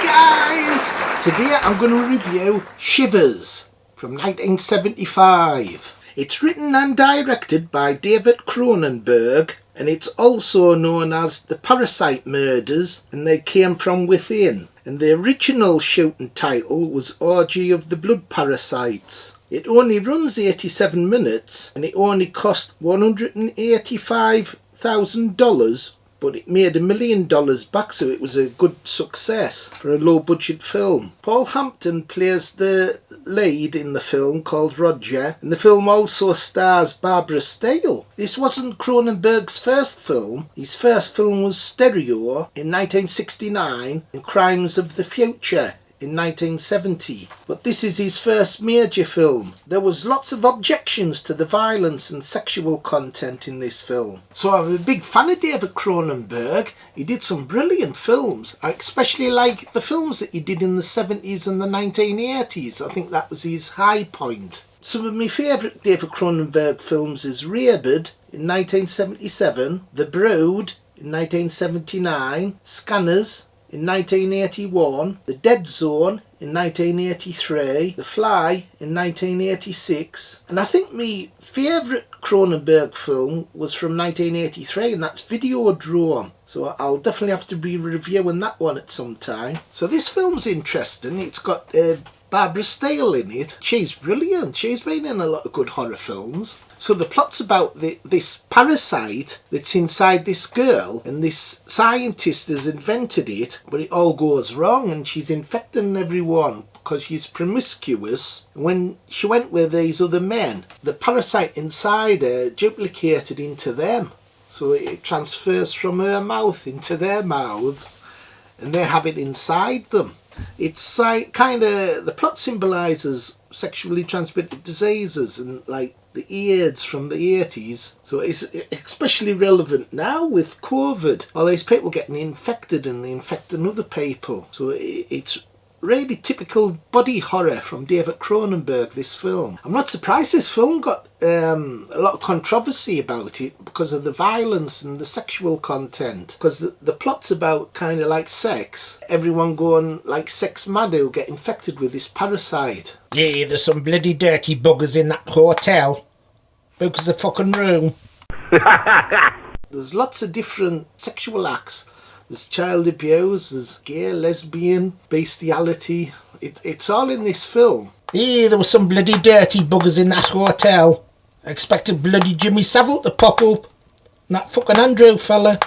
guys! Today I'm going to review Shivers from 1975. It's written and directed by David Cronenberg, and it's also known as the Parasite murders, and they came from within. And the original shooting title was Orgy of the Blood Parasites. It only runs 87 minutes and it only cost $185,000, but it made $1 million back, so it was a good success for a low budget film. Paul Hampton plays the lead in the film, called Roger, and the film also stars Barbara Steele. This wasn't Cronenberg's first film. His first film was Stereo in 1969 and Crimes of the Future in 1970, but this is his first major film. There was lots of objections to the violence and sexual content in this film. So I'm a big fan of David Cronenberg. He did some brilliant films. I especially like the films that he did in the 70s and the 1980s. I think that was his high point. Some of my favourite David Cronenberg films is Rabid in 1977, The Brood in 1979, Scanners in 1981, The Dead Zone in 1983, The Fly in 1986, and I think my favourite Cronenberg film was from 1983, and that's Videodrome. So I'll definitely have to be reviewing that one at some time. So this film's interesting. It's got Barbara Steele in it. She's brilliant. She's been in a lot of good horror films. So the plot's about this parasite that's inside this girl, and this scientist has invented it, but it all goes wrong and she's infecting everyone because she's promiscuous. When she went with these other men, the parasite inside her duplicated into them. So it transfers from her mouth into their mouths and they have it inside them. It's kind of, the plot symbolises sexually transmitted diseases and like the AIDS from the 80s. So it's especially relevant now with COVID. All these people getting infected and they infecting other people. So it's really typical body horror from David Cronenberg, this film. I'm not surprised this film got a lot of controversy about it because of the violence and the sexual content. Because the plot's about kind of like sex. Everyone going like sex mad who get infected with this parasite. Yeah, there's some bloody dirty buggers in that hotel. Book us a fucking room. There's lots of different sexual acts. There's child abuse, there's gay, lesbian, bestiality. It's all in this film. Yeah, there was some bloody dirty buggers in that hotel. I expected bloody Jimmy Savile to pop up. And that fucking Andrew fella.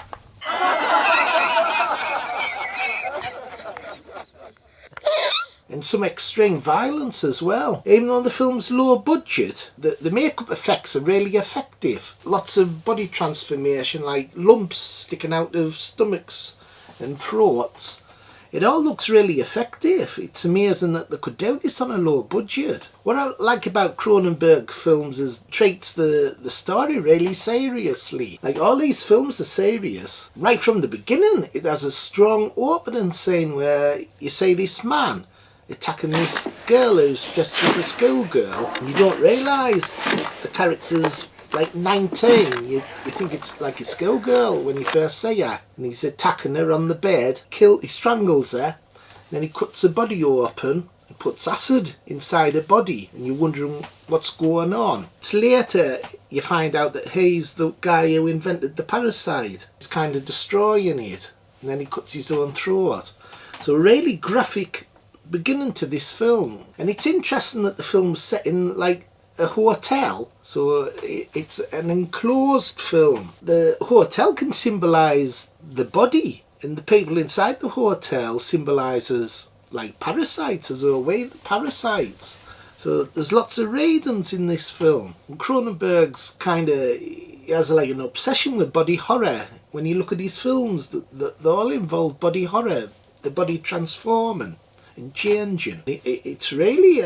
And some extreme violence as well. Even though the film's low budget, the makeup effects are really effective. Lots of body transformation, like lumps sticking out of stomachs and throats. It all looks really effective. It's amazing that they could do this on a low budget. What I like about Cronenberg films is treats the story really seriously. Like all these films are serious. Right from the beginning, it has a strong opening scene where you see this man attacking this girl who's dressed as a schoolgirl, and you don't realise the character's like 19. You think it's like a schoolgirl when you first see her, and he's attacking her on the bed. He strangles her, and then he cuts her body open and puts acid inside her body, and you're wondering what's going on. It's later you find out that he's the guy who invented the parasite. He's kind of destroying it, and then he cuts his own throat. So really graphic beginning to this film. And it's interesting that the film's set in like a hotel, so it's an enclosed film. The hotel can symbolise the body, and the people inside the hotel symbolises like parasites, as though we're the parasites. So there's lots of readings in this film. And Cronenberg's kind of, he has like an obsession with body horror. When you look at his films, they all involve body horror, the body transforming and changing. It's really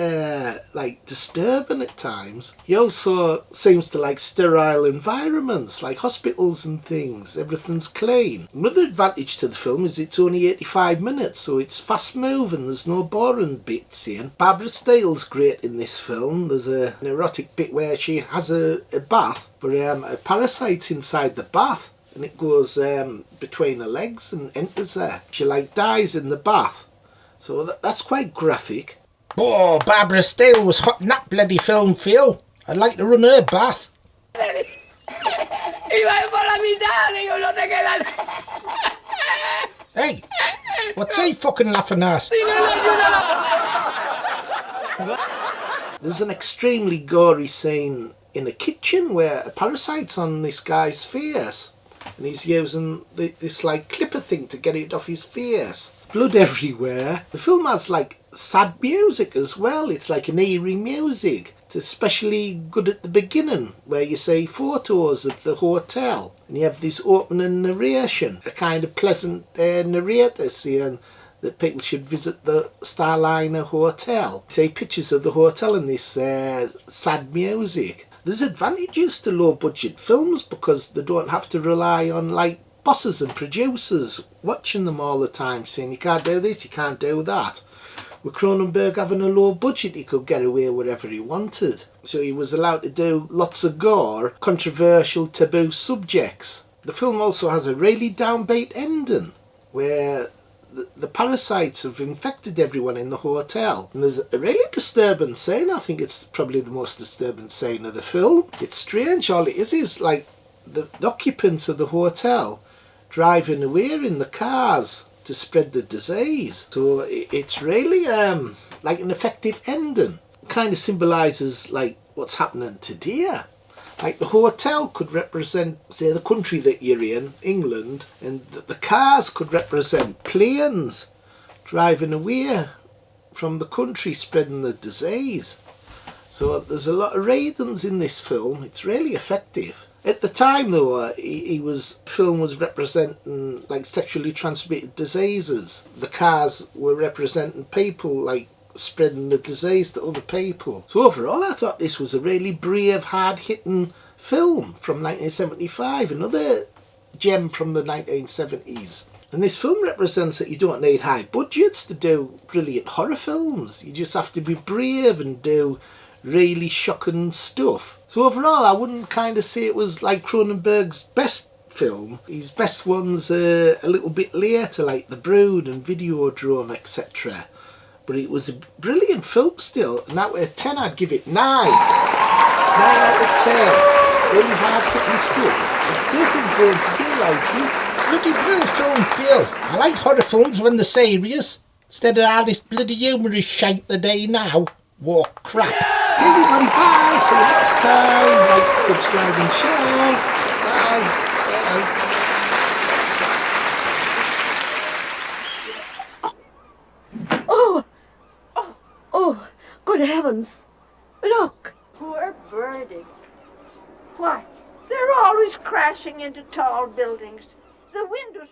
like disturbing at times. He also seems to like sterile environments like hospitals and things. Everything's clean. Another advantage to the film is it's only 85 minutes, so it's fast moving. There's no boring bits in. Barbara Steele's great in this film. There's an erotic bit where she has a bath, but a parasite's inside the bath, and it goes between her legs and enters her. She like dies in the bath. So that's quite graphic. Oh, Barbara Steele was hot in that bloody film, Phil. I'd like to run her bath. Hey, what's he fucking laughing at? There's an extremely gory scene in a kitchen where a parasite's on this guy's face. And he's using this like clipper thing to get it off his face. Blood everywhere. The film has like sad music as well. It's like an eerie music. It's especially good at the beginning where you see photos of the hotel and you have this opening narration, a kind of pleasant narrator saying that people should visit the Starliner Hotel. You see pictures of the hotel and this sad music. There's advantages to low budget films because they don't have to rely on like bosses and producers watching them all the time saying you can't do this, you can't do that. With Cronenberg having a low budget, he could get away wherever he wanted. So he was allowed to do lots of gore, controversial, taboo subjects. The film also has a really downbeat ending where the parasites have infected everyone in the hotel. And there's a really disturbing scene. I think it's probably the most disturbing scene of the film. It's strange. All it is like the occupants of the hotel driving away in the cars to spread the disease. So it's really like an effective ending. It kind of symbolises like what's happening today. Like the hotel could represent, say, the country that you're in, England, and the cars could represent planes driving away from the country spreading the disease. So there's a lot of readings in this film. It's really effective. At the time though, film was representing like sexually transmitted diseases. The cars were representing people like spreading the disease to other people. So overall I thought this was a really brave, hard-hitting film from 1975, another gem from the 1970s. And this film represents that you don't need high budgets to do brilliant horror films. You just have to be brave and do really shocking stuff. So overall I wouldn't kind of say it was like Cronenberg's best film. His best ones a little bit later, like The Brood and Videodrome, etc. But it was a brilliant film still, and out of 10 I'd give it 9. 9 out of 10. Really hard hitting stuff. It's going to do like you. Bloody brilliant film, Phil. I like horror films when they're serious, instead of all this bloody humorous shite they do now. War crap. Okay, everybody, bye. See you next time. Like, subscribe and share. Bye. Bye. Oh, good heavens. Look. Poor birdie. Why, they're always crashing into tall buildings. The windows